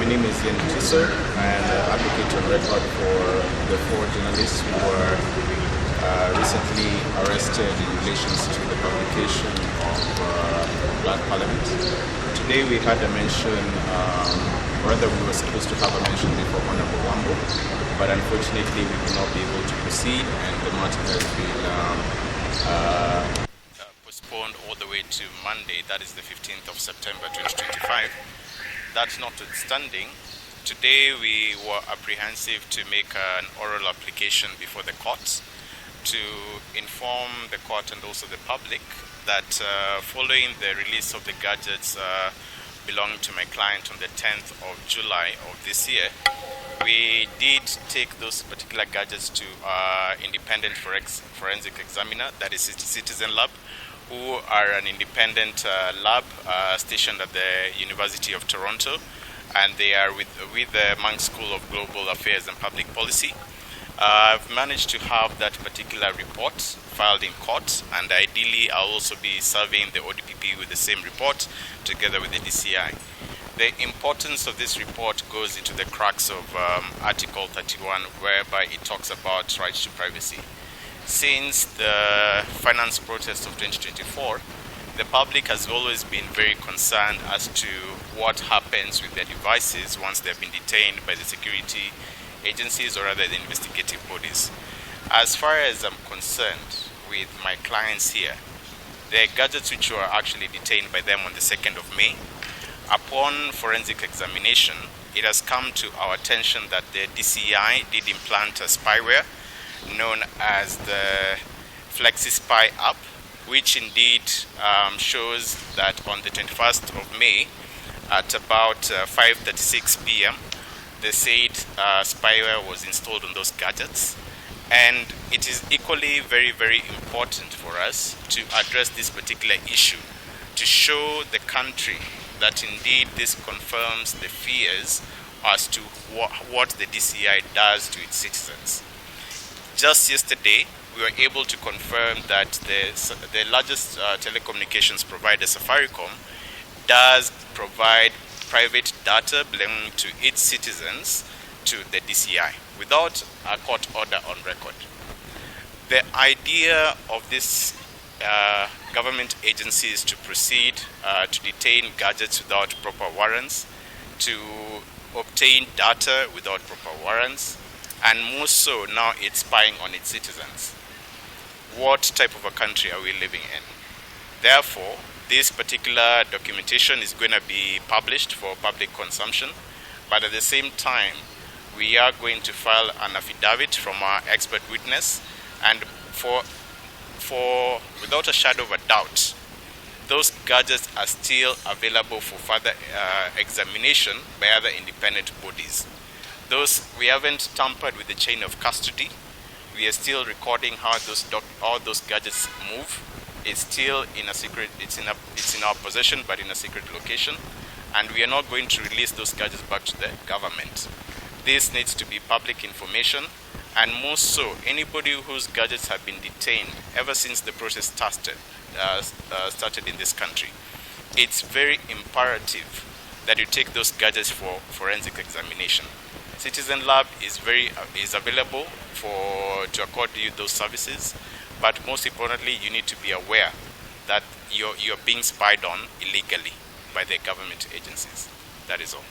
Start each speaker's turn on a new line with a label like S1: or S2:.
S1: name is Ian Mutiso, and advocate on record for the 4 journalists who were recently arrested in relation to the publication of Black Parliament. Today we had a mention, rather we were supposed to have a mention before Honorable Wambo, but unfortunately we could not be able to proceed, and the matter has been postponed all the way to Monday, that is the 15th of September 2025. That notwithstanding, today we were apprehensive to make an oral application before the courts to inform the court and also the public that following the release of the gadgets belonging to my client on the 10th of July of this year, we did take those particular gadgets to independent forensic examiner, that is Citizen Lab, who are an independent lab stationed at the University of Toronto, and they are with the Monk School of Global Affairs and Public Policy. I've managed to have that particular report filed in court, and ideally I'll also be serving the ODPP with the same report together with the DCI. The importance of this report goes into the crux of Article 31, whereby it talks about rights to privacy. Since the finance protest of 2024, the public has always been very concerned as to what happens with their devices once they've been detained by the security agencies or rather the investigative bodies. As far as I'm concerned with my clients here, the gadgets which were actually detained by them on the 2nd of May, upon forensic examination, it has come to our attention that the DCI did implant a spyware known as the FlexiSPY app, which indeed shows that on the 21st of May at about 5:36 p.m. the said spyware was installed on those gadgets. And it is equally very, very important for us to address this particular issue, to show the country that indeed this confirms the fears as to what the DCI does to its citizens. Just yesterday, we were able to confirm that the largest telecommunications provider, Safaricom, does provide private data belonging to its citizens to the DCI without a court order on record. The idea of this government agencies to proceed to detain gadgets without proper warrants, to obtain data without proper warrants, and more so now it's spying on its citizens. What type of a country are we living in? Therefore, this particular documentation is going to be published for public consumption, but at the same time, we are going to file an affidavit from our expert witness, and for without a shadow of a doubt, those gadgets are still available for further examination by other independent bodies. We haven't tampered with the chain of custody. We are still recording how all those gadgets move. It's still in a secret. It's in our possession, but in a secret location, and we are not going to release those gadgets back to the government. This needs to be public information, and more so, anybody whose gadgets have been detained ever since the process started in this country. It's very imperative that you take those gadgets for forensic examination. Citizen Lab is available to accord you those services, but most importantly, you need to be aware that you're being spied on illegally by the government agencies. That is all.